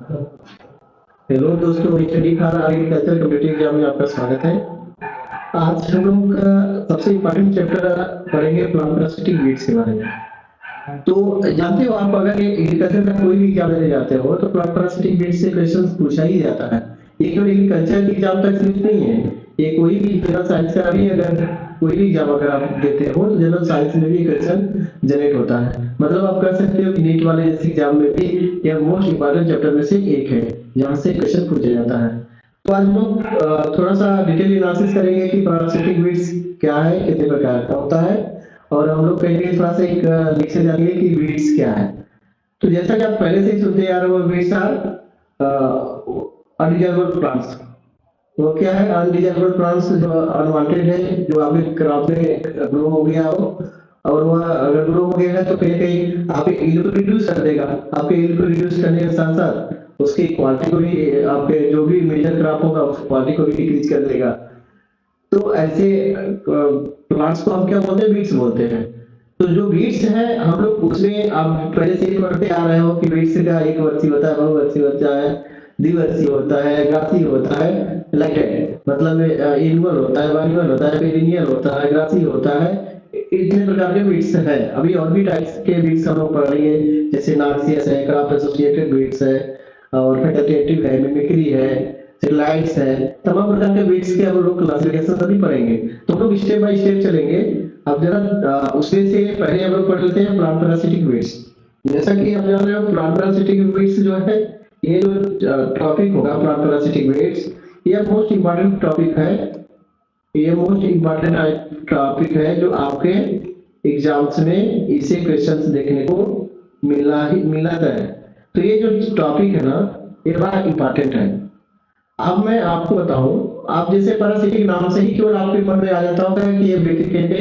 Hello दोस्तों, HD Khan agriculture competitive exam में आपका स्वागत है। आज हम लोग सबसे इम्पोर्टेंट चैप्टर पढ़ेंगे प्लांट पैरासिटिक वीड्स के बारे में। तो जानते हो आप, अगर ये एग्रीकल्चर का कोई भी एग्जाम देने जाते हो तो प्लांट पैरासिटिक वीड्स से क्वेश्चन पूछा ही जाता है। ये केवल एग्रीकल्चर की एग्जाम तक सीमित नहीं है, ये कोई भी जनरल साइंस का भी अगर कोई भी एग्जाम अगर आप देते हो तो जनरल साइंस में भी क्वेश्चन जनरेट होता है। मतलब आप कह सकते हो कि नीट वाले जैसे एग्जाम में भी यह मोस्ट इम्पोर्टेंट चैप्टर में से एक है जहाँ से क्वेश्चन पूछा जाता है। तो आज हम लोग थोड़ा सा डिटेल एनालिसिस करेंगे कि पैरासिटिक वीड्स क्या है, कितने प्रकार का होता है, और हम लोग कहेंगे थोड़ा सा एक लिख जाएंगे कि वीड्स क्या है। तो जैसा कि आप पहले से ही सुनते आ रहे हो, वीड्स आर अनडिजायरेबल प्लांट्स। वो क्या है? अनडिजायरेबल प्लांट्स जो अनवांटेड है, जो आपके क्रॉप में ग्रो हो गया हो, और वह अगर ग्रो हो गया है तो कहीं कहीं आपके यील्ड को रिड्यूस कर देगा। आपके यील्ड को रिड्यूस करने के साथ साथ उसकी क्वालिटी को भी, आपके जो भी मेजर क्रॉप होगा उस क्वालिटी को भी डिक्रीज कर देगा। तो ऐसे प्लांट्स को हम क्या बोलते हैं? वीड्स बोलते हैं। तो जो वीड्स है हम लोग उसमें आप पहले से ही पढ़ते आ रहे हो कि वीड्स का एक वर्षीय होता है, बहुवर्षीय होता है, द्विवर्षीय होता है, ग्रासीय होता है, लाइक मतलब एनुअल होता है, बाइनअल होता है, पेरिनियल होता है, ग्रासीय होता है। इतने प्रकार के वीड्स है। अभी और भी टाइप्स के वीड्स हम लोग पढ़ रहे हैं, जैसे नाक्सियस है, क्रॉप एसोसिएटेड वीड्स है, और फेकल्टेटिव है, मिमिक्री है, सिग्लाइड्स है। तमाम प्रकार के वीड्स के हम लोग क्लासिफिकेशन सभी पढ़ेंगे। तो हम लोग स्टेप बाय स्टेप चलेंगे। अब जरा उसमें से पहले हम लोग पढ़ लेते हैं प्लांट पैरासिटिक वीड्स। जैसा कि आप जान रहे हो, प्लांट पैरासिटिक वीड्स जो है, ये जो टॉपिक होगा प्लांट पैरासिटिक वीड्स, ये मोस्ट इम्पोर्टेंट टॉपिक है। ये मोस्ट इम्पोर्टेंट टॉपिक है जो आपके एग्जाम्स में इसे क्वेश्चंस देखने को मिला है। तो ये जो टॉपिक है ना, ये बड़ा इम्पोर्टेंट है। अब मैं आपको बताऊं, आप जैसे पैरासिटिक नाम से ही केवल आपके मन में आ जाता होगा कि ये बैक्टीरिया,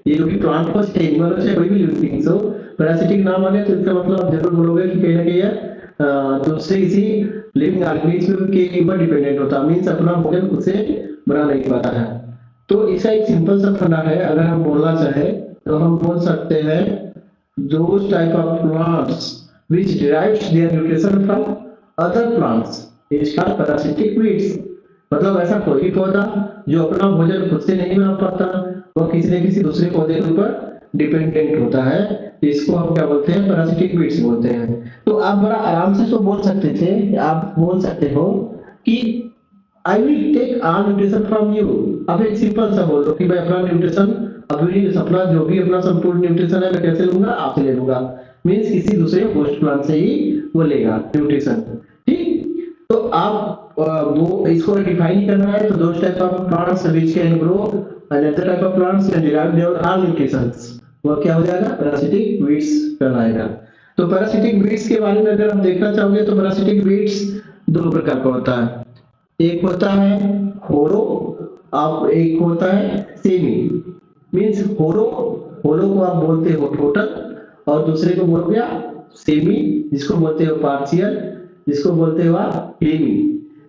ये जो भी प्लांट हो चाहे एनिमल हो चाहे कोई भी लिविंग थिंग्स हो, पैरासिटिक नाम आने तो इसका मतलब आप जरूर बोलोगे कि कहीं ना कहीं दूसरे किसी लिविंग ऑर्गेनिज्म के ऊपर डिपेंडेंट होता है, मीन्स अपना भोजन खुद से बना नहीं पाता है। तो इसका एक सिंपल सा फंडा है, अगर हम बोलना चाहे तो हम बोल सकते हैं those type of plants which derives their nutrition from other plants is called parasitic weeds। मतलब ऐसा कोई भी पौधा जो अपना भोजन खुद से नहीं बना पाता, वह किसी न किसी दूसरे पौधे के ऊपर डिपेंडेंट होता है, इसको हम क्या बोलते हैं? पैरासिटिक वीड्स बोलते हैं। तो आप बड़ा आराम से तो बोल सकते थे, आप बोल सकते हो कि I will take all nutrition from you. अब एक सिंपल सा बोल दो कि मैं अपना न्यूट्रिशन, अभी अपना जो भी अपना संपूर्ण न्यूट्रिशन है मैं कैसे लूंगा? आपसे ले लूंगा। मीन्स किसी दूसरे होस्ट प्लांट से ही वो लेगा न्यूट्रिशन। ठीक, तो आप वो इसको डिफाइन करना है तो दो type of plants which can grow, another type of plants can derive their all nutritions, वो क्या हो जाएगा? पैरासिटिक वीड्स कहलाएगा। तो पैरासिटिक वीड्स के बारे में अगर हम देखना चाहोगे तो पैरासिटिक वीड्स दो प्रकार का होता है। एक होता है होलो, आप एक होता है सेमी। मीन्स होलो, होलो को आप बोलते हो टोटल, और दूसरे को बोल गया सेमी, जिसको बोलते हो पार्शियल, जिसको बोलते हो आप हेमी।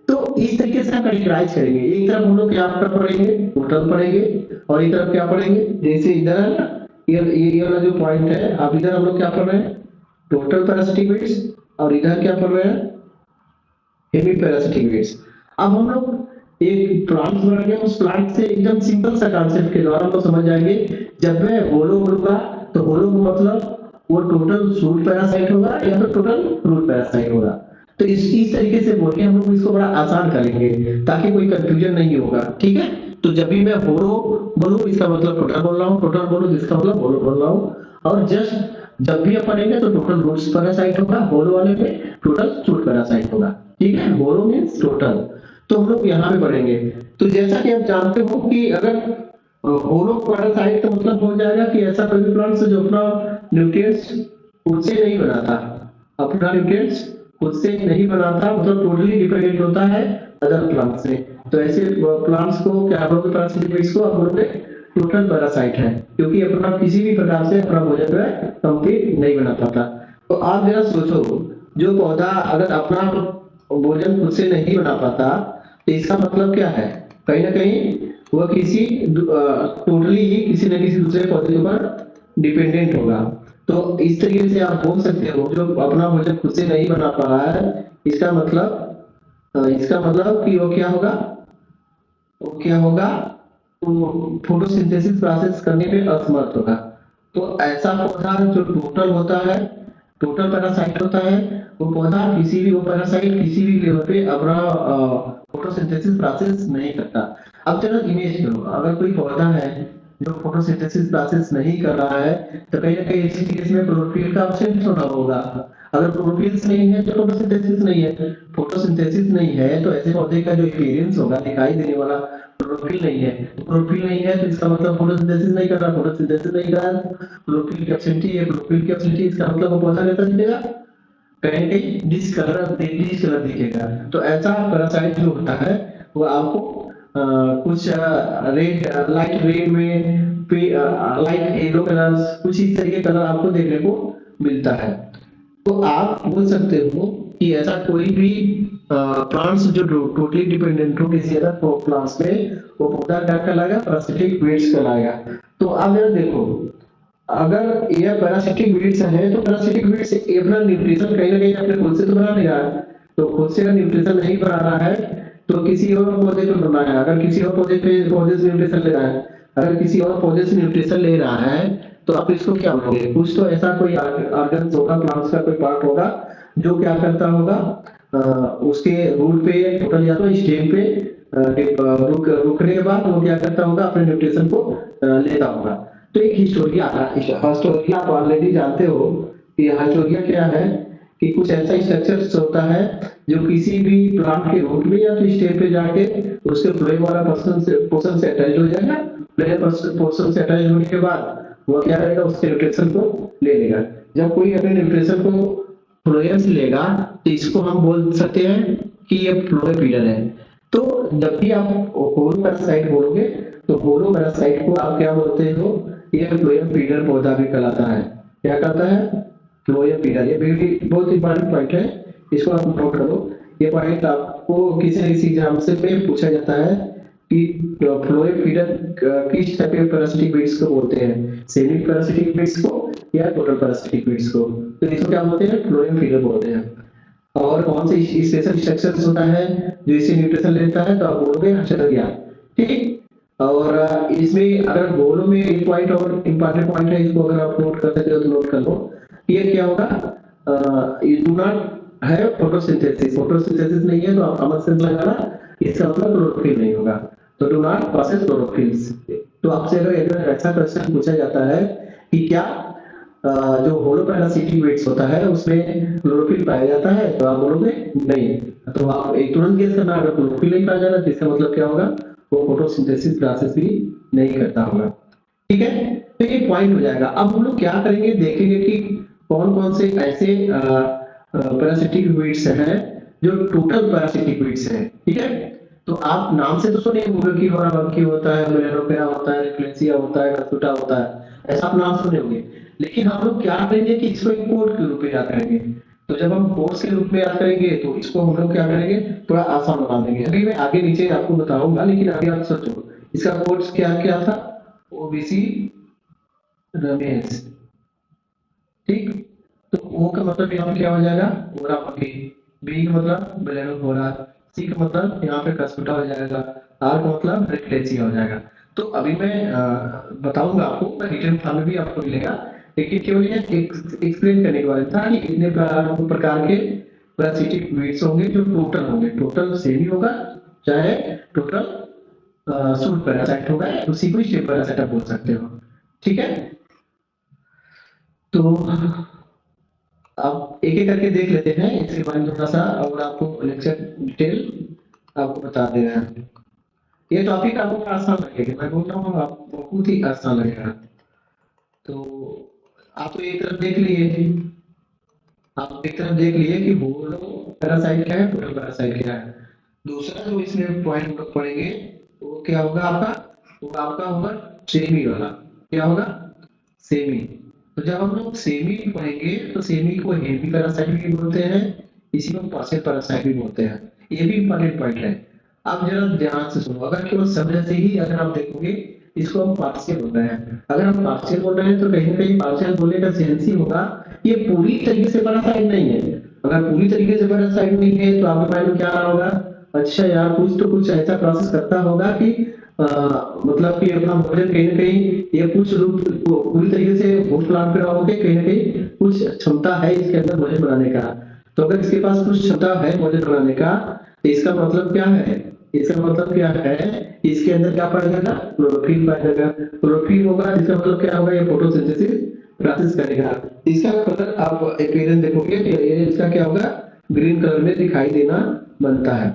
तो इस तरीके से हम कैटेगराइज करेंगे। एक तरफ हम लोग क्या पढ़ेंगे? टोटल पढ़ेंगे, और एक तरफ क्या पढ़ेंगे? जैसे इधर है ना, ये वाला जो पॉइंट है, आप इधर हम लोग क्या पढ़ रहे हैं? टोटल पैरासिटिक वीड्स, और इधर क्या पढ़ रहे हैं? Hemi parasitic weeds. अब हम लोग एक प्लांट बना गया, उस प्लांट से एकदम सिंपल सा कॉन्सेप्ट के द्वारा हम लोग समझ जाएंगे। जब मैं होलो बोलूंगा तो होलो का मतलब वो टोटल फ्रूट पैरासाइट होगा या तो टोटल फ्रूट पैरासाइट होगा। तो इस तरीके से बोल के हम लोग इसको बड़ा आसान करेंगे ताकि कोई कंफ्यूजन नहीं होगा। ठीक है, तो जब भी मैं होलो बोलूं इसका मतलब टोटल बोल रहा हूँ, टोटल बोलूं इसका मतलब होलो बोल रहा हूँ। और जस्ट जब भी अपन पढ़ेंगे तो टोटल रूट्स पैरासाइट होगा, होलो वाले में टोटल फ्रूट पैरासाइट होगा। ठीक है, होलो मीन्स टोटल। तो हम लोग यहाँ पे पढ़ेंगे। तो जैसा कि आप जानते हो कि अगर होलो पैरासाइट का मतलब हो जाएगा कि ऐसा कोई भी प्लांट जो अपना न्यूट्रिएंट्स खुद से नहीं बनाता, अपना न्यूट्रिएंट्स खुद से नहीं बनाता, मतलब टोटली डिपेंडेंट होता है अदर प्लांट से। तो ऐसे प्लांट्स को क्या बोलोगे? पैरासिटिक वीड्स को आप बोलोगे टोटल पैरासाइट है, क्योंकि अपना किसी भी प्रकार से अपना भोजन जो है कंप्लीट नहीं बना पाता। तो आप जरा सोचो, जो पौधा अगर अपना भोजन खुद से नहीं बना पाता तो इसका मतलब क्या है? कहीं ना कहीं वह किसी टोटली ही किसी न किसी दूसरे पौधे पर डिपेंडेंट होगा। तो इस तरीके से आप बोल सकते हो जो अपना भोजन खुद से नहीं बना पा रहा है, इसका मतलब कि वो क्या होगा, तो फोटोसिंथेसिस प्रोसेस करने में असमर्थ होगा। तो ऐसा पौधा जो टोटल पैरासाइट होता है, वो पौधा वो पैरासाइट किसी भी लेवल पे अपना फोटोसिंथेसिस प्रोसेस नहीं करता। अब जरा इमेज करो, अगर कोई पौधा है जो फोटोसिंथेसिस प्रोसेस नहीं कर रहा है, तो कहीं ना कहीं इसी केस में क्लोरोफिल का अब्सेंस होना होगा। अगर क्लोरोफिल नहीं है तो फोटोसिंथेसिस नहीं है तो ऐसे पौधे का जो अपीयरेंस होगा, दिखाई देने वाला, क्लोरोफिल नहीं है तो इसका मतलब फोटोसिंथेसिस नहीं कर रहा, फोटोसिंथेसिस नहीं कर रहा, क्लोरोफिल की एब्सेंटी, इसका मतलब वो पौधा कैसा दिखेगा, कहीं कहीं डिसकलर दिखेगा। तो ऐसा पैरासाइट जो होता है वो आपको कुछ रेड, लाइट रेड में, लाइट येलो कलर्स, कुछ इस तरीके कलर आपको देखने को मिलता है। तो आप बोल सकते हो कि ऐसा कोई भी प्लांट्स जो टोटली डिपेंडेंट हो किसी अदर प्लांट्स पे, वो पौधा क्या कहलाएगा, पैरासिटिक वीड्स कहलाएगा। तो अब जरा देखो, अगर यह पैरासिटिक वीड्स है तो पैरासिटिक वीड्स अपना न्यूट्रिशन कहीं ना कहीं अपने खुद से तो बना नहीं रहा है। तो खुद से अगर न्यूट्रिशन नहीं बना रहा है तो किसी और पौधे को बनाया, अगर किसी और पौधे से न्यूट्रिशन ले रहा है, अगर किसी और पौधे से न्यूट्रिशन ले रहा है तो आप इसको क्या बोलोगे, कुछ तो ऐसा कोई ऑर्गन होगा, प्लांट्स का कोई पार्ट होगा जो क्या करता होगा, उसके रूट पे टोटल या तो स्टेम पे रुकने के बाद वो क्या करता होगा, अपने न्यूट्रिशन को लेता होगा। तो एक हिस्टोरिया आप ऑलरेडी जानते हो कि हिस्टोरिया क्या है, कि कुछ ऐसा स्ट्रक्चर होता है जो किसी भी प्लांट के रूट में या तो स्टेम पे जाके उसके फ्लोएम वाला पोर्शन से अटैच हो जाएगा। फ्लोएम पोर्शन से अटैच होने के बाद वो क्या करेगा, उसके न्यूट्रिशन को ले लेगा। जब कोई अपने न्यूट्रिशन को फ्लोएम से लेगा तो इसको हम बोल सकते हैं कि ये फ्लोएम है। तो जब भी आप होलो पैरासाइट बोलोगे तो होलो पैरासाइट को आप क्या बोलते हो, ये फ्लोएम फीडर पौधा भी कहलाता है। क्या कहता है, फ्लोएम फीडर। ये भी बहुत इंपॉर्टेंट पॉइंट है, इसको आप नोट करो। ये पॉइंट आपको किसी न किसी एग्जाम से में पूछा जाता है कि फ्लोएम फीडर किस टाइप के पैरासिटिक वीड्स को बोलते हैं, सेमी पैरासिटिक वीड्स को या टोटल पैरासिटिक वीड्स को। तो इसको क्या बोलते हैं, फ्लोएम फीडर बोलते हैं। और कौन से स्पेशल स्ट्रक्चर होता है जो इसे न्यूट्रिशन लेता है, तो आप बोलोगे अक्षरज्ञा। ठीक। और इसमें अगर गोलों में एक पॉइंट और इंपॉर्टेंट पॉइंट है, इसको अगर आप नोट कर सकते हो तो नोट कर लो। ये क्या होगा, ये डू नॉट है फोटोसिंथेसिस नहीं है तो आप कॉमन सेंस लगाना, इसका मतलब क्लोरोफिल नहीं होगा। तो डू नॉट प्रोसेस क्लोरोफिल्स। तो आपसे अगर ऐसा क्वेश्चन पूछा जाता है कि क्या जो होलो पैरासिटिक वीड्स होता है उसमें क्लोरोफिल पाया जाता है, तो आप बोलोगे नहीं। तो आप एक तुरंत गेस करना, अगर क्लोरोफिल नहीं पाया जा रहा तो इसका मतलब क्या होगा, वो फोटोसिंथेसिस प्रोसेस भी नहीं करता होगा। ठीक है, तो ये पॉइंट हो जाएगा। अब हम लोग क्या करेंगे, देखेंगे कि कौन कौन से ऐसे पैरासिटिक वीड्स हैं जो टोटल पैरासिटिक वीड्स हैं। ठीक है, तो आप नाम से तो सुने होंगे कि होराबंकी होता है, मेलेनोपेरा होता है, रिफ्लेक्सिया होता है, कस्कुटा होता है, ऐसा आप नाम सुने होंगे। लेकिन हम लोग क्या करेंगे कि इसको एक कोड के रूप में याद करेंगे। तो जब हम कोर्स के रूप में याद करेंगे तो इसको हम लोग क्या करेंगे, थोड़ा आसान बना देंगे। अभी मैं आगे नीचे आपको बताऊंगा, लेकिन अभी आप सोचो इसका कोर्स क्या क्या था, ओबीसी रमेश। ठीक। तो ओ का मतलब यहाँ पे क्या हो जाएगा, ओराबंकी। बी का मतलब बेलेनोफोरा। सी का मतलब यहाँ पे कस्कुटा हो जाएगा। आर का मतलब रिफ्लेक्सिया हो जाएगा। तो अभी मैं बताऊंगा आपको, मैं रिटर्न फॉर्म में भी आपको मिलेगा, लेकिन केवल ये एक्सप्लेन करने के बारे में था कि इतने प्रकार के पैरासिटिक वीड्स होंगे जो टोटल होंगे, टोटल सेमी होगा चाहे टोटल सूट पैरासाइट होगा, उसी को स्टेप पैरासाइट आप बोल सकते हो। ठीक है, तो आप एक एक करके देख लेते हैं, इसके बारे में थोड़ा सा और आपको लेक्चर डिटेल आपको बता दे रहे हैं। ये टॉपिक आपको आसान लगेगा, मैं बोल रहा हूँ आपको बहुत ही आसान लगेगा। तो आप तो एक तरफ देख लिए, आप एक तरफ देख लिए कि होलो पैरासाइट क्या है, टोटल पैरासाइट क्या है। दूसरा जो इसमें पॉइंट पड़ेंगे वो क्या होगा आपका, वो आपका होगा सेमी वाला। क्या होगा, सेमी। तो जब हम लोग सेमी पढ़ेंगे तो सेमी को हेमी पैरासाइट भी बोलते हैं, इसी को पार्शियल पैरासाइट भी बोलते हैं। ये भी इंपॉर्टेंट पॉइंट है। अब जरा ध्यान से सुनो, अगर केवल शब्द से ही अगर आप देखोगे इसको हम पार्शियल बोल रहे हैं। अगर हम पार्शियल बोल रहे हैं तो कहीं ना कहीं पार्शियल बोलने का सेंस ही होगा ये पूरी तरीके से बड़ा साइड नहीं है। अगर पूरी तरीके से बड़ा साइड नहीं है तो आपके माइंड में क्या आ रहा होगा, अच्छा यार कुछ तो कुछ ऐसा प्रोसेस करता होगा कि मतलब कि अपना भोजन कहीं ना कहीं ये कुछ रूप पूरी तरीके से होस्ट प्लांट पे रहा होगा, कहीं ना कहीं कुछ क्षमता है इसके अंदर भोजन बनाने का। तो अगर इसके पास कुछ क्षमता है भोजन बनाने का तो इसका मतलब क्या है, इसका मतलब क्या है, इसके अंदर क्या पाया जाएगा, क्लोरोफिल पाया जाएगा। क्लोरोफिल होगा इसका मतलब क्या होगा, ये फोटोसिंथेसिस प्रोसेस करेगा। इसका कलर आप अपीयरेंस देखोगे तो ये इसका क्या होगा, ग्रीन कलर में दिखाई देना बनता है।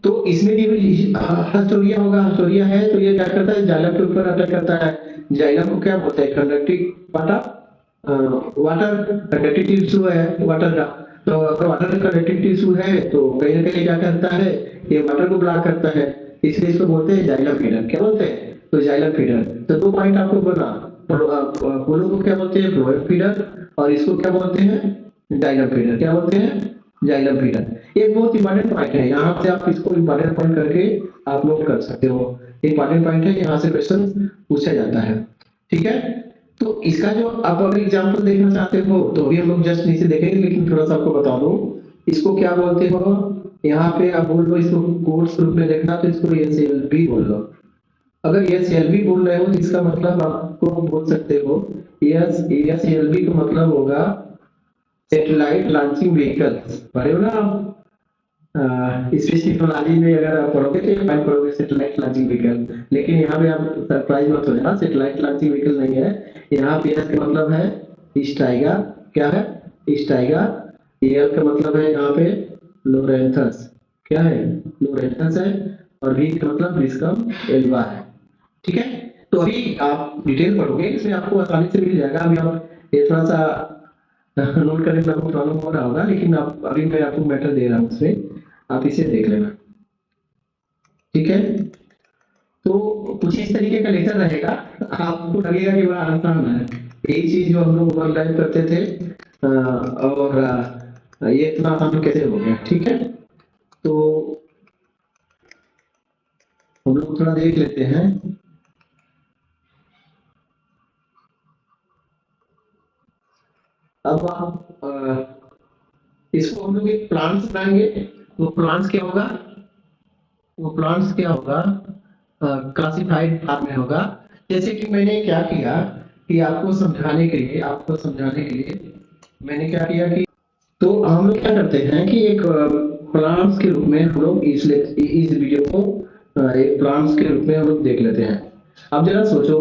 तो इसमें भी हस्टोरिया होगा, हस्टोरिया है तो ये क्या करता है, जाइलम के ऊपर अटैक करता है। जाइलम को क्या बोलते हैं, conductive part of water, conductive tissue है वाटर का। तो अगर वाटर का कंडक्टिव टिश्यू है तो कहीं ना कहीं क्या करता है, ये वाटर को ब्लॉक करता है, इसलिए इसको बोलते हैं जाइलम फीडर। क्या बोलते हैं, तो जाइलम फीडर। तो दो पॉइंट आपको बना, फूलों को क्या बोलते हैं, फ्लोएम फीडर, और इसको क्या बोलते हैं, जाइलम फीडर। क्या बोलते हैं, जाइलम फीडर। एक बहुत इंपॉर्टेंट पॉइंट है, यहाँ से आप इसको इंपॉर्टेंट पॉइंट करके आप नोट कर सकते हो। इंपॉर्टेंट पॉइंट है, यहाँ से क्वेश्चन पूछा जाता है। ठीक है, तो इसका जो आप अगर एग्जांपल देखना चाहते हो तो भी हम लोग जस्ट नीचे देखेंगे, लेकिन थोड़ा सा आपको बता दूं इसको क्या बोलते हो। यहाँ पे आप बोल लो इसको कोर्स रूप में देखना तो इसको एसएलवी बोल लो। अगर एसएलवी बोल रहे हो तो इसका मतलब आपको बोल सकते हो एसएलवी का मतलब होगा सैटेलाइट लॉन्चिंग व्हीकल्स। पढ़े हो ना आप, स्पेस टेक्नोलॉजी में अगर आप पढ़ोगे तो फाइन पढ़ोगे सैटेलाइट लॉन्चिंग व्हीकल। लेकिन यहाँ पे आप सरप्राइज मत हो जाना, सैटेलाइट लॉन्चिंग व्हीकल नहीं है। यहाँ पे एस का मतलब है स्टाइगा, क्या है, स्टाइगा। एल का मतलब है यहाँ पे लोरेंथस, क्या है, लोरेंथस है। और वी का मतलब विस्कम एल्वा है। ठीक है, तो अभी आप डिटेल पढ़ोगे इसमें आपको आसानी से मिल जाएगा। अभी आप ये थोड़ा सा नोट करने में आपको प्रॉब्लम हो रहा होगा, लेकिन आप अभी मैं आपको मैटर दे रहा हूँ उसमें, आप इसे देख लेना। ठीक है, तो कुछ इस तरीके का लेक्चर रहेगा, आपको लगेगा कि बड़ा आसान है। यही चीज जो हम लोग वन लाइन करते थे और ये इतना आसान कैसे हो गया। ठीक है, तो हम लोग थोड़ा देख लेते हैं। अब आप इसको हम लोग एक प्लांट्स बनाएंगे। वो प्लांट्स क्या होगा, वो प्लांट्स क्या होगा, क्लासिफाइड फॉर्म में होगा। जैसे कि मैंने क्या किया कि आपको समझाने के लिए, आपको समझाने के लिए मैंने क्या किया कि तो हम लोग क्या करते हैं कि एक प्लांट्स के रूप में हम लोग इस वीडियो को एक प्लांट्स के रूप में हम लोग देख लेते हैं। अब जरा सोचो,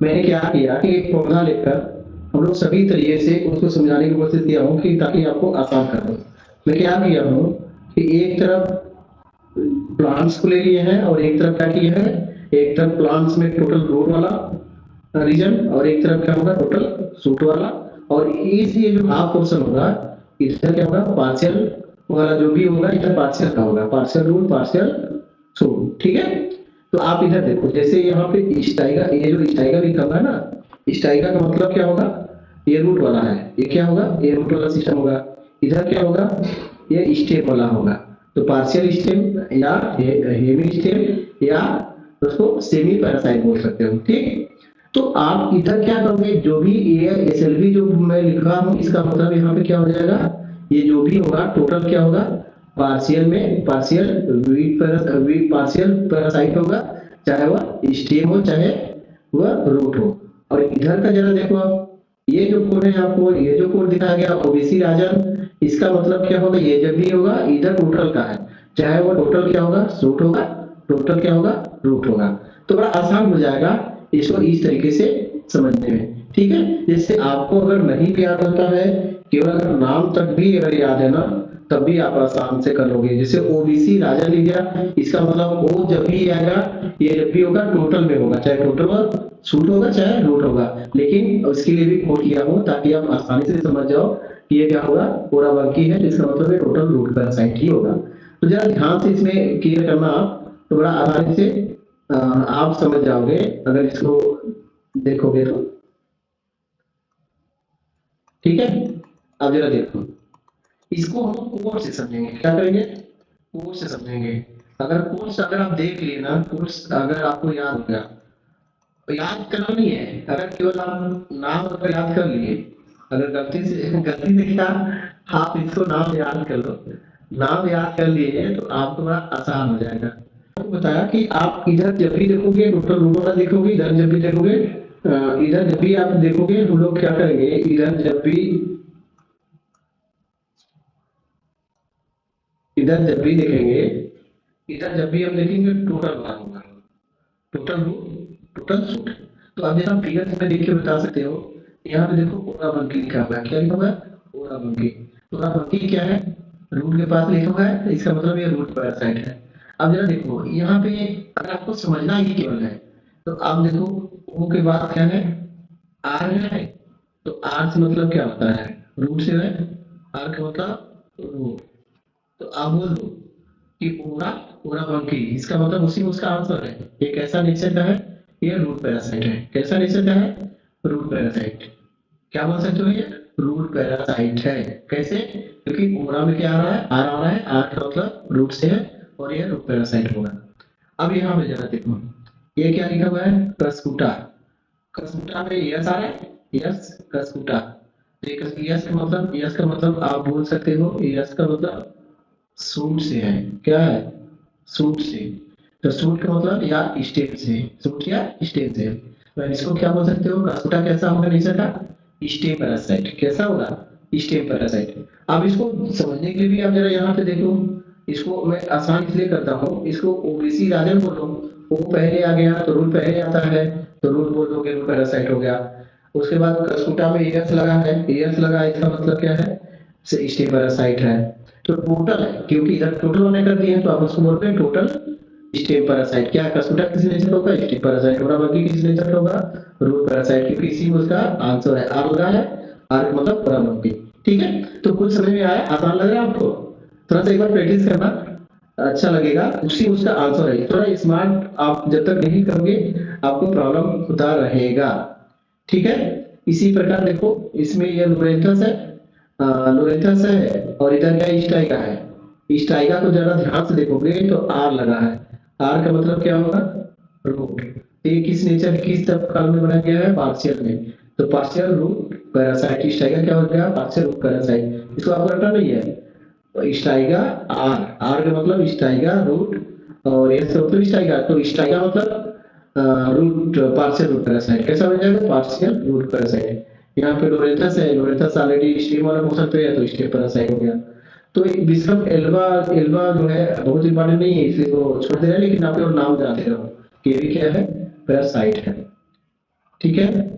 मैंने क्या किया कि एक पौधा लेकर हम लोग सभी तरीके से उसको समझाने की कोशिश किया हूँ कि ताकि आपको आसान कर दूं। मैं क्या किया हूँ कि एक तरफ प्लांट्स को ले लिए हैं और एक तरफ क्या किया है, एक तरफ प्लांट्स में टोटल रूट वाला रीजन और एक तरफ क्या होगा टोटल सूट वाला। और इस ये जो हाफ पोर्शन होगा इधर क्या होगा, पार्शियल वाला जो भी होगा इधर पार्शियल का होगा, पार्शियल रूट पार्शियल सूट। ठीक है, तो आप इधर देखो, जैसे यहाँ पे स्टाइगा, ये जो स्टाइगा लिखा हुआ है ना, स्टाइगा का मतलब क्या होगा, ये रूट वाला है, ये क्या होगा, ये रूट वाला सिस्टम होगा। इधर क्या होगा, ये स्टेम वाला होगा। तो पार्शियल स्टेम या हेमी स्टेम या उसको सेमी पैरासाइट बोल सकते हो। ठीक, तो आप इधर क्या करोगे, जो भी ये एसएलवी जो मैं लिख रहा हूँ इसका मतलब यहाँ पे क्या हो जाएगा, ये जो भी होगा टोटल क्या होगा, पार्शियल में पार्शियल वीट पार्शियल पैरासाइट होगा, चाहे वह स्टेम हो चाहे वह रूट हो। और इधर का जरा देखो आप, ये जो कोड है आपको, ये जो कोड दिखाया गया ओबीसी राजन, इसका मतलब क्या होगा, ये जब भी होगा इधर टोटल का है, चाहे वो टोटल क्या होगा सूट होगा, टोटल क्या होगा रूट होगा। तो बड़ा आसान हो जाएगा इसको इस तरीके से समझने में। ठीक है, जैसे आपको अगर नहीं भी याद होता है, केवल अगर नाम तक भी अगर याद है ना, तब भी आप आसान से कर लोगे। जैसे ओबीसी राजा लिख गया, इसका मतलब ओ जब भी आएगा, ये जब भी होगा टोटल में होगा, चाहे टोटल सूट होगा चाहे रूट होगा। लेकिन उसके लिए भी कोड किया हूं ताकि आप आसानी से समझ जाओ कि ये क्या होगा, पूरा वर्ग है जिसका मतलब है टोटल रूट पैरासाइट ही होगा। तो जरा ध्यान से इसमें क्लियर करना आप, तो बड़ा आसानी से आप समझ जाओगे अगर इसको देखोगे तो। ठीक है, अब जरा देखो, इसको हम कोड से समझेंगे, क्या करेंगे, कोड से समझेंगे। अगर कोर्स अगर आप देख लिए ना, कोर्स अगर आपको याद हो गया याद करना नहीं है, अगर केवल आप नाम अगर याद कर लिए, अगर गलती से क्या, आप इसको नाम याद कर लो, नाम याद कर लिए तो आपको बड़ा आसान हो जाएगा। आपको बताया कि आप इधर जब भी देखोगे टोटल रूम वाला देखोगे, इधर जब भी देखोगे इधर जब भी आप देखोगे हम लोग क्या करेंगे, इधर जब भी देखेंगे, इधर जब भी हम देखेंगे टोटल वाला होगा, टोटल टोटल सूट। तो अब जैसा फिगर में देख के बता सकते हो, यहाँ पे देखो ओराबंकी लिखा हुआ है, क्या लिखा हुआ है, ओराबंकी। ओराबंकी क्या है, रूट के पास लिखा हुआ है, इसका मतलब ये रूट पैरासाइट है। अब जरा देखो यहाँ पे, अगर आपको समझना ही केवल है तो आप देखो, ओ के बाद क्या है, आर है। तो आर से मतलब क्या होता है, रूट से है, आर का मतलब रूट। तो आप बोल दो कि ओरा ओराबंकी, इसका मतलब उसी में उसका आंसर है, ये कैसा नेचर का है, ये रूट पैरासाइट है। कैसा नेचर का है, रूट पैरासाइट। क्या बोल सकते हो, ये रूट पैरासाइट है। कैसे, क्योंकि ओरा में क्या आ रहा है, आर आ रहा है, आर का मतलब रूट से है, और ये रूट पैरासाइट होगा। अब यहाँ पे जरा देखो, ये क्या लिखा हुआ है, कसकुटा। कसकुटा में यस आ रहा है, यस कसकुटा। यस का मतलब आप बोल सकते हो, यस का मतलब सूट से है, क्या है, सूट से। तो सूट का मतलब या स्टेम से, सूट या स्टेम से। तो इसको क्या बोल सकते हो, कास्कुटा कैसा होगा नेचर का, स्टेम पैरासाइट। कैसा होगा, स्टेम पैरासाइट। अब इसको समझने के लिए भी आप जरा यहाँ पे देखो, इसको मैं आसान इसलिए करता हूँ, इसको ओबीसी राजन बोलो, ओ पहले आ गया तो रूट पहले आता है, तो रूट बोल दोगे, रूट पैरासाइट हो गया। उसके बाद कसकुटा में एस लगा है, एस लगा, इसका मतलब क्या है, स्टेम पैरासाइट है। तो टोटल है, क्योंकि इधर टोटल होने कर दिए हैं तो आप उसको बोलते हैं टोटल स्टेम पैरासाइट। क्या कसुटा किस नेचर होगा, स्टेम पैरासाइट। और बाकी किस नेचर होगा, रूट पैरासाइट, क्योंकि इसी में उसका आंसर है, आर लगा है, आर का मतलब पराबंकी। ठीक है, तो कुछ समझ में आया, आसान लग रहा है आपको, थोड़ा सा एक बार प्रैक्टिस करना, अच्छा लगेगा। उसी उसका आंसर है, थोड़ा स्मार्ट आप जब तक नहीं करोगे आपको प्रॉब्लम होता रहेगा। ठीक है, इसी प्रकार देखो, इसमें ये लोरेंथस है, लोरेंथस है, और इधर क्या स्टाइगा है। स्टाइगा को जरा ध्यान से देखोगे तो आर लगा है, आर का मतलब क्या होगा, रूट। ये किस नेचर, किस काल में बनाया गया है, पार्शियल में। तो पार्शियल रूट पैरासाइट, स्टाइगा क्या हो गया, पार्शियल रूट पैरासाइट। इसको आपको रटना नहीं है, तो स्टाइगा, आर, आर का मतलब स्टाइगा रूट, और ये सब तो स्टाइगा, तो स्टाइगा मतलब रूट, पार्शियल रूट पैरासाइट। कैसा बन जाएगा, पार्शियल रूट पैरासाइट। यहाँ पे लोरेंथस है, लोरेंथस ऑलरेडी स्टीम वाला पोर्शन पे है, तो स्टीम पैरासाइट हो गया। तो बिशप एल्वा, एल्वा जो है बहुत इंपॉर्टेंट नहीं है, इसे वो छोड़ दे रहे हैं, लेकिन आप लोग नाम जानते रहो कि ये क्या है, पैरासाइट है। ठीक है,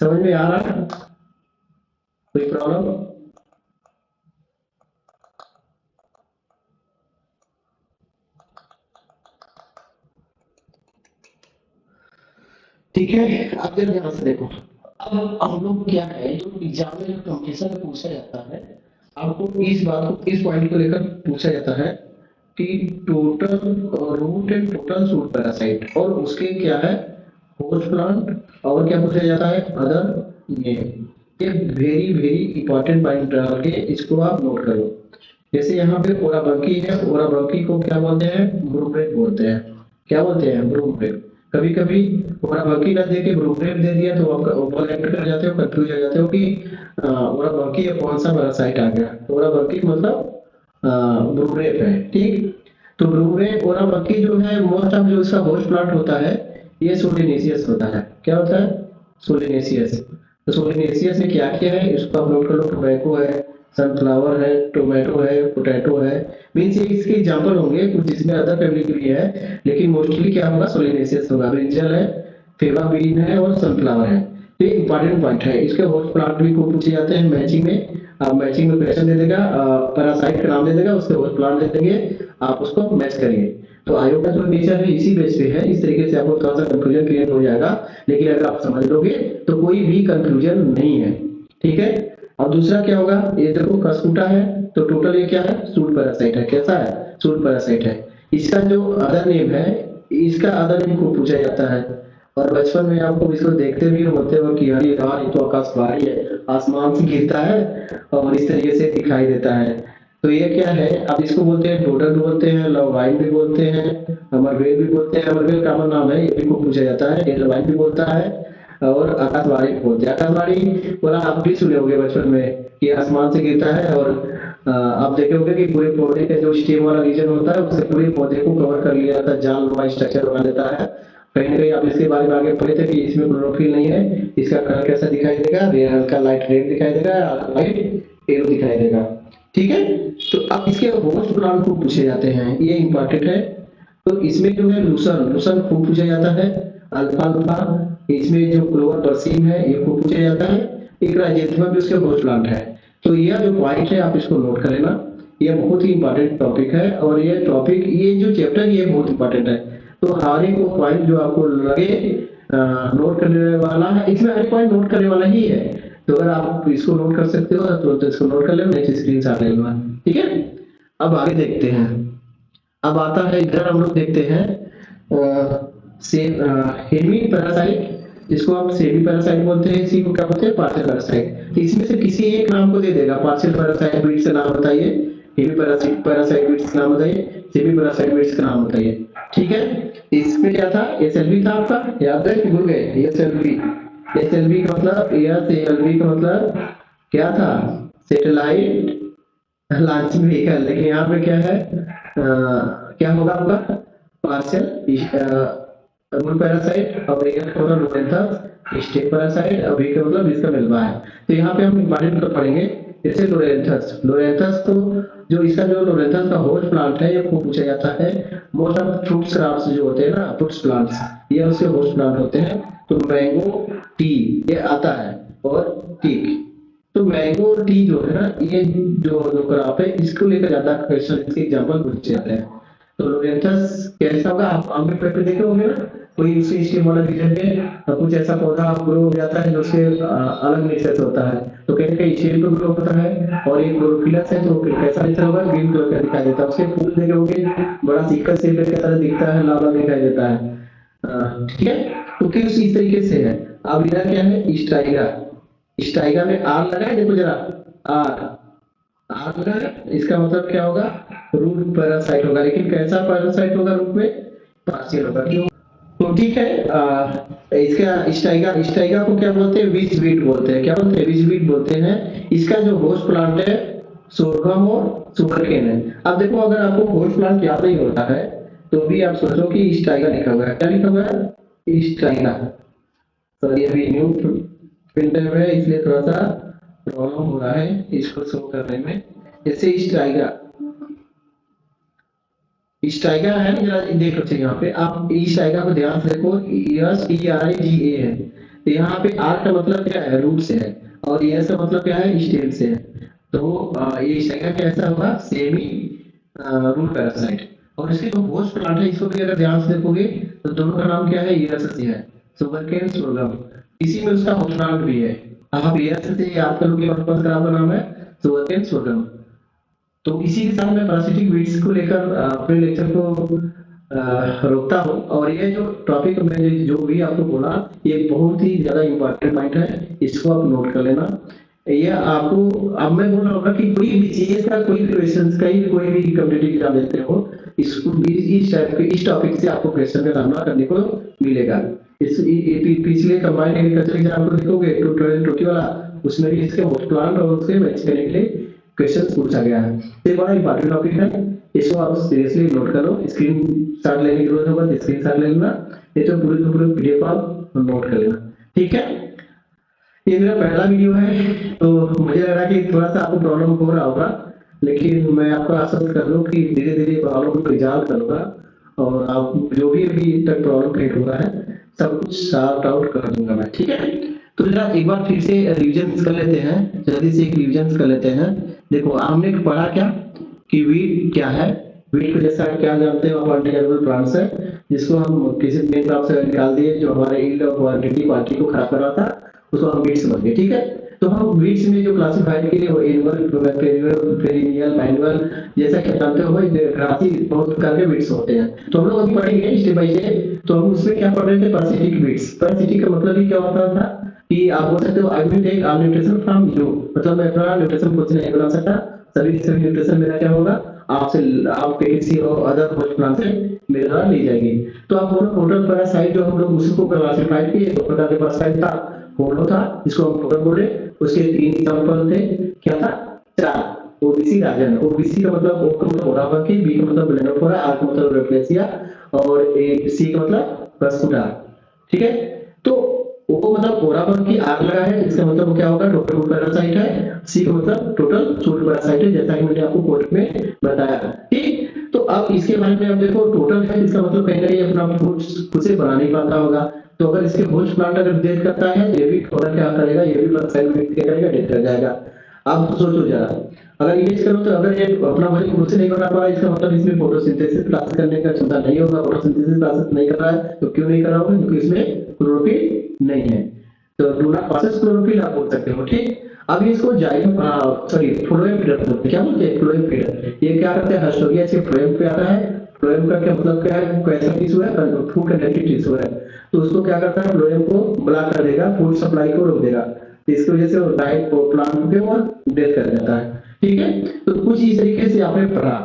समझ में आ रहा है, कोई प्रॉब्लम। ठीक है, अब जरा ध्यान से देखो, अब हम लोग क्या है, जो एग्जाम में जो हमेशा से पूछा जाता है, आपको इस बात को, इस पॉइंट को लेकर पूछा जाता है कि total root and total shoot parasite, और उसके क्या है, होस्ट प्लांट, और क्या पूछा जाता है, अदर नेम। ये वेरी वेरी इंपॉर्टेंट पॉइंट रह के इसको आप नोट करो। जैसे यहाँ पे ओराबंकी है, ओराबंकी को क्या बोलते हैं, ब्रूमरेट बोलते हैं। क्या बोलते हैं, ब्रूमरेट। कभी कभी ओराबंकी ना दे के ब्रूमरेट दे दिया तो आप ओवरलैप कर जाते हो, कंफ्यूज हो जाते हो कि ओराबंकी कौन सा पैरासाइट आ गया। तो ओराबंकी मतलब ब्रूमरेट है, ठीक। तो ब्रूमरेट ओराबंकी जो है, मोस्ट ऑफ जो इसका होस्ट प्लांट होता है, ये सोलिनेसियस होता है। क्या होता है, सोलिनेसियस। तो सोलिनेसियस ने क्या किया है, इसको आप नोट कर लो, टोबैको है, सनफ्लावर है, टोमेटो है, पोटैटो है। मीन्स ये इसके एग्जाम्पल होंगे कुछ जिसमें अदर फैमिली के लिए है, लेकिन मोस्टली क्या होगा, सोलिनेसियस होगा। ब्रिंजल है, फेवा बीन है, और सनफ्लावर है। ये इंपॉर्टेंट पॉइंट है, इसके होस्ट प्लांट भी को पूछे जाते हैं मैचिंग में। आप मैचिंग में क्वेश्चन दे देगा, पैरासाइट का नाम दे देगा, उसके होस्ट प्लांट दे देंगे, आप उसको मैच करिए। तो आयोग का जो नेचर है इसी बेस पे है, इस तरीके से आपको थोड़ा सा कंफ्यूजन क्रिएट हो जाएगा, लेकिन अगर आप समझ लोगे तो कोई भी कंफ्यूजन नहीं है। ठीक है, और दूसरा क्या होगा, ये देखो कसकुटा है, तो टोटल ये क्या है, सूट पैरासाइट है। कैसा है, सूट पैरासाइट है। इसका जो अदर नेम है, इसका अदर नेम को पूछा जाता है। और बचपन में आपको इसको देखते भी होते हो कि अरे यार ये तो आकाशवाणी है, आसमान से गिरता है और इस तरीके से दिखाई देता है। तो ये क्या है, आप इसको बोलते हैं टोटल भी बोलते हैं, लवाइन भी बोलते हैं, अमरवेल भी बोलते हैं। अमरवेल कॉमन नाम है, ये भी खूब पूछा जाता है। ये लवाइन भी बोलता है और आकाशवाणी भी बोलते हैं। आकाशवाणी बोला आप भी सुने होंगे बचपन में कि आसमान से गिरता है और आप देखे होंगे कि पूरे पौधे का जो स्टेम वाला रीजन होता है उससे पूरे पौधे को कवर कर लिया जाता है, जाल वाला स्ट्रक्चर बना देता है। कहीं ना कहीं आप इसके बारे में आगे पढ़े थे कि इसमें क्लोरोफिल नहीं है। इसका कलर कैसा दिखाई देगा, हल्का लाइट रेड दिखाई देगा, लाइट येलो दिखाई देगा। ठीक है, तो अब इसके होस्ट प्लांट को पूछे जाते हैं, ये इंपॉर्टेंट है। तो इसमें जो है लूसन लूसन खूब पूछा जाता है। अल्फाल्फा, इसमें जो क्लोवर बरसीम है ये खूब पूछा जाता है। एक राइजेंथेमम भी उसके होस्ट प्लांट है। तो यह जो पॉइंट है आप इसको नोट कर लेना, ये बहुत ही इंपॉर्टेंट टॉपिक है। और ये टॉपिक, ये जो चैप्टर ये बहुत इंपॉर्टेंट है। तो हर एक पॉइंट जो आपको लगे नोट करने वाला है, इसमें हर पॉइंट नोट करने वाला ही है। तो अगर आप इसको नोट कर सकते हो तो इसको नोट कर लेना, नहीं स्क्रीनशॉट ले लेना। ठीक है, अब आगे देखते हैं। अब आता है इधर हम लोग देखते हैं हेमी पैरासाइट, जिसको आप सेमी पैरासाइट बोलते हैं, इसी को क्या बोलते हैं, पार्शियल पैरासाइट। तो इसमें से किसी एक नाम को दे देगा। पार्शियल पैरासाइट बीट से नाम बताइए, हेमी पैरासाइट पैरासाइट बीट्स का नाम बताइए, सेमी पैरासाइट बीट्स का नाम बताइए। ठीक है, इसमें क्या था, एसएलवी था आपका, याद है कि भूल गए? एसएलवी, एसएलवी का मतलब, एसएलवी का मतलब क्या था, सैटेलाइट लॉन्चिंग व्हीकल। लेकिन यहाँ पे क्या है, क्या होगा आपका, पार्शियल रूल पैरासाइट और एक होगा लोरेंथस स्टेक पैरासाइट, और एक मतलब इसका मिलवा है। तो यहाँ पे हम इंपॉर्टेंट कर पढ़ेंगे। जैसे लोरेंथस, लोरेंथस तो जो इसका जो लोरेंथस का होस्ट प्लांट है ये खूब पूछा जाता है। मोस्ट ऑफ फ्रूट्स क्रॉप्स जो होते हैं ना, फ्रूट्स प्लांट्स, ये उसके होस्ट प्लांट होते हैं। तो मैंगो टी ये आता है, और टीक। तो मैंगो और टी जो है ना, ये जो जो क्रॉप है इसको लेकर ज्यादा क्वेश्चन, इसके एग्जांपल पूछे जाते हैं। तो लोरेंथस कैसा होगा, आप आम के पेड़ पे देखे होंगे ना, कोई उसी स्टेम वाला रीजन में कुछ ऐसा पौधा ग्रो हो जाता है जो उसके अलग नेचर से होता है। तो कहीं कहीं स्टेम पे ग्रो होता है, और एक क्लोरोफिलस है तो कैसा नेचर होगा, ग्रीन कलर का दिखाई देता है। उसके फूल देखे होंगे, बड़ा सिक्कल शेप की तरह दिखता है, लाल लाल दिखाई देता है। ठीक है, तो किस इस तरीके से है। अब इधर क्या है, स्टाइगा, स्टाइगा में आर लगा है, देखो जरा, आर, आर लगा है, इसका मतलब क्या होगा, रूट पैरासाइट होगा। लेकिन कैसा पैरासाइट होगा, रूट में पार्शियल होगा। क्यों? तो ठीक है, इसका स्टाइगा, स्टाइगा को क्या बोलते हैं, विच बीट बोलते हैं। क्या बोलते हैं, विच बीट बोलते हैं। इसका जो होस्ट प्लांट है सोरगम और सुगरकेन है। अब देखो, अगर आपको होस्ट प्लांट याद नहीं होता है तो भी आप सोचो कि स्टाइगा लिखा हुआ है। क्या लिखा हुआ है, स्टाइगा। सॉरी, अभी न्यू प्रिंटर में है इसलिए थोड़ा सा प्रॉब्लम हो रहा है इसको शो करने में। जैसे स्टाइगा, स्टाइगा है, जरा देख लो यहाँ पे आप स्टाइगा को ध्यान से देखो, STRIGA है। तो यहाँ पे आर का मतलब क्या है, रूट से है, और एस का मतलब क्या है, स्टेम से है। तो ये स्टाइगा कैसा होगा, सेमी रूट पैरासाइट। और इसके जो होस्ट प्लांट है इसको भी अगर ध्यान से देखोगे तो दोनों का नाम क्या है, यूएसएससी है, सुगरकेन सोरगम। इसी में उसका होस्ट प्लांट भी है। आप यूएसएससी याद कर लोगे, कौन सा नाम है, सुगरकेन सोरगम। तो इसी के साथ मैं पैरासिटिक वीड्स को लेकर अपने लेक्चर को रोकता हूँ। और ये जो टॉपिक मैंने जो भी आपको बोला, ये बहुत ही ज्यादा इम्पोर्टेंट पॉइंट है, इसको आप नोट कर लेना। ये आपको, अब मैं बोल रहा हूँ कि कोई भी चीज का, कोई भी क्वेश्चन का, कोई भी कम्पिटिटिव एग्जाम देते हो, इसको इस टाइप के, इस टॉपिक से आपको क्वेश्चन का सामना करने को मिलेगा। इस पिछले कंबाइंड एग्रीकल्चर एग्जाम को देखोगे 2020 वाला, उसमें भी इसके होस्ट प्लांट और उसके मैच करने के लिए क्वेश्चन पूछा गया है। ये बड़ा इंपॉर्टेंट टॉपिक है, इसको आप सीरियसली नोट करो। स्क्रीन शॉट लेने की जरूरत होगा, स्क्रीन शॉट ले लेना, ये तो पूरे पीडीएफ आप नोट कर लेना। ठीक है, ये मेरा पहला वीडियो है, तो मुझे लग रहा है कि थोड़ा सा आपको प्रॉब्लम हो रहा होगा, लेकिन मैं आपको आश्वस्त कर दूं कि धीरे धीरे प्रॉब्लम को रिजॉल्व करूंगा, और आप जो भी अभी तक प्रॉब्लम क्रिएट हुआ है सब कुछ सॉर्ट आउट कर दूंगा मैं। ठीक है, तो जरा एक बार फिर से रिविजन कर लेते हैं, जल्दी से एक रिविजन कर लेते हैं। देखो, हमने पढ़ा क्या कि वीट क्या है। वीट को जैसा क्या जानते हो, अनडिजायरेबल प्लांट्स है, जिसको हम किसी मेन क्रॉप से निकाल दिए जो हमारे यील्ड और क्वांटिटी को खराब कर रहा था, उसको हम वीट समझ गए। ठीक है, तो हम वीट्स में जो क्लासिफाइड के लिए वो एनुअल, पेरिनियल, मैनुअल, जैसा कि जानते हो ग्रासी बहुत प्रकार के वीट्स होते हैं। तो हम लोग अभी पढ़ेंगे स्टेप बाय स्टेप। तो हम उसमें क्या पढ़ रहे थे, पैरासिटिक वीट्स। पैरासिटिक का मतलब ही क्या होता था कि आप बोल सकते हो I will take all nutrition from you, मतलब मैं अपना न्यूट्रिशन खुद से नहीं बना सकता, सभी सभी न्यूट्रिशन मेरा क्या होगा, आपसे आपके किसी और अदर होस्ट प्लांट से मेरे द्वारा ली जाएगी। तो आप टोटल पैरासाइट जो हम लोग उसको क्लासिफाइड किए, दो प्रकार के पैरासाइट था, होलो था जिसको हम टोटल बोले, उसके 3 एग्जांपल थे, क्या था, 4, ओबीसी राजन। ओबीसी का मतलब ओ का मतलब ओरावकी, बी का मतलब ब्लेनोफोरा, आर का मतलब रेफ्लेक्सिया और ए सी का मतलब प्रस्कुटा। ठीक है, तो ओ मतलब ओरावकी आर लगा है, इसका मतलब क्या होगा, टोटल पैरासाइट है। सी का मतलब टोटल सूट पैरासाइट है, जैसा कि मैंने आपको कोर्ट में बताया। ठीक, तो अब इसके बारे में अब देखो, टोटल है इसका मतलब कहीं ना कहीं अपना फूड खुद से बना नहीं पाता होगा। तो अगर इसके होस्ट प्लांट अगर डेथ करता है, ये भी थोड़ा क्या करेगा, ये भी पैरासाइट क्या करेगा, डेथ कर जाएगा। आप सोचो जरा, अगर इमेज करो तो अगर ये अपना वजन खुद से नहीं बना पा रहा है, इसका मतलब इसमें फोटोसिंथेसिस क्लास करने का क्षमता नहीं होगा। फोटोसिंथेसिस क्लास नहीं कर रहा है तो क्यों नहीं कर रहा होगा, क्योंकि इसमें क्लोरोफिल नहीं है। तो डू नॉट प्रोसेस क्लोरोफिल आप बोल सकते हो। ठीक, अब इसको जाइलम सॉरी फ्लोएम फीडर बोलते हैं। क्या बोलते हैं, फ्लोएम फीडर। ये क्या करते हैं, हस्टोरिया से फ्लोएम पे आता है। फ्लोएम का क्या मतलब क्या है, कैसा टिश्यू है, फूड कंडक्टिव टिश्यू है। तो उसको क्या करता है, फ्लोएम को ब्लॉक कर देगा, फूड सप्लाई को रोक देगा। इसकी वजह से वो डाइट प्लांट पे वो डेथ कर जाता है। ठीक है, तो कुछ इस तरीके से आपने पढ़ा।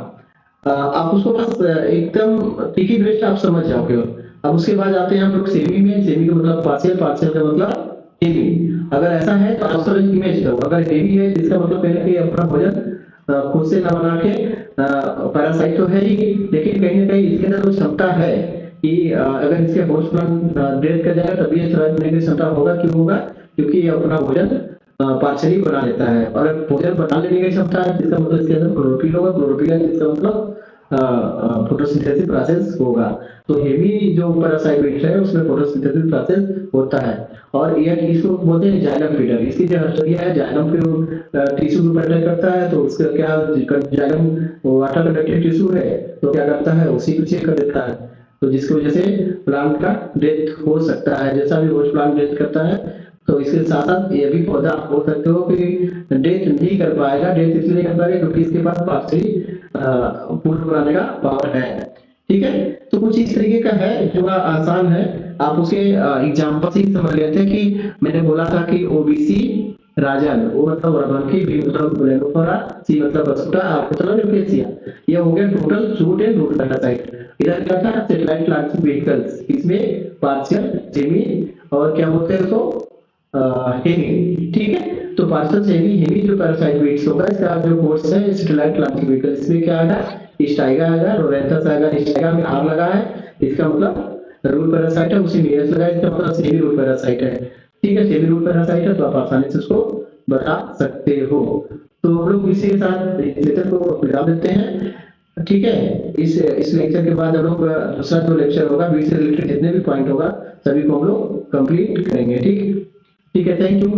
आप उसको बस एकदम टिकी ब्रेस्ट आप समझ जाओगे। अब उसके बाद आते हैं हम लोग सेमी में। सेमी का मतलब पार्शियल, पार्शियल का मतलब हेवी। अगर ऐसा है तो आप सब इमेज करो, अगर हेवी है जिसका मतलब कहीं ना कहीं अपना भोजन खुद से ना बना के, पैरासाइट तो है ही, लेकिन कहीं ना कहीं इसके अंदर कुछ क्षमता है कि अगर इसके होस्ट प्लांट डेथ कर जाएगा तभी ये सर्वाइव करने की क्षमता होगा। क्यों होगा, क्योंकि ये अपना भोजन पार्शियली बना लेता है। और अगर भोजन बना लेने की क्षमता है, जिसका मतलब इसके अंदर क्लोरोफिल होगा, क्लोरोफिल है जिसका मतलब फोटोसिंथेसिस प्रोसेस होगा। तो हेवी जो पैरासाइट है उसमें फोटोसिंथेसिस प्रोसेस होता है। और ये इसको बोलते हैं जाइलम फीडर। इसकी जो हस्टोरिया है, जाइलम के टिश्यू को अटैक करता है, तो उसका क्या, जाइलम वाटर कंडक्टिव टिश्यू है, तो क्या करता है, उसी को चेक कर देता है। तो जिसकी वजह से प्लांट का डेथ हो सकता है। जैसा भी होस्ट प्लांट डेथ करता है, तो इसके साथ साथ ये भी पौधा आप बोल सकते हो कि डेथ नहीं कर पाएगा। डेथ इसलिए नहीं कर पाएगा क्योंकि इसके पास पार्शियली फूड बनाने का पावर है। ठीक है, तो कुछ इस तरीके का है जो आसान है। आप उसके एग्जाम्पल से ही समझ लेते हैं कि मैंने बोला था कि ओबीसी राजन, वो मतलब वरबंकी, बी मतलब ब्लेनोफोरा, सी मतलब बसुटा, आर मतलब यूकेसिया। ये हो गया total shoot and root parasite. इधर क्या था, सेटेलाइट प्लांट व्हीकल्स, इसमें पार्शियल, सेमी और क्या बोलते हैं उसको, हेमी। ठीक है, तो पार्सल सेमी हेमी जो पैरासाइट वेट्स होगा, इसका जो कोर्स है सेटेलाइट प्लांट व्हीकल, इसमें क्या आएगा, स्टाइगा आएगा, लोरेंथस आएगा। स्टाइगा में आर लगा है, इसका मतलब रूट पैरासाइट है, उसी में एस लगा है, इसका मतलब सेमी रूट पैरासाइट है। ठीक है, सेमी रूट पैरासाइट है, तो आप आसानी से उसको बता सकते हो। तो हम लोग इसी के साथ लेक्चर को विराम देते हैं। ठीक है, इस लेक्चर के बाद हम लोग दूसरा जो लेक्चर होगा, बी से रिलेटेड जितने भी पॉइंट होगा सभी को हम लोग कंप्लीट करेंगे। ठीक, ठीक है, थैंक यू।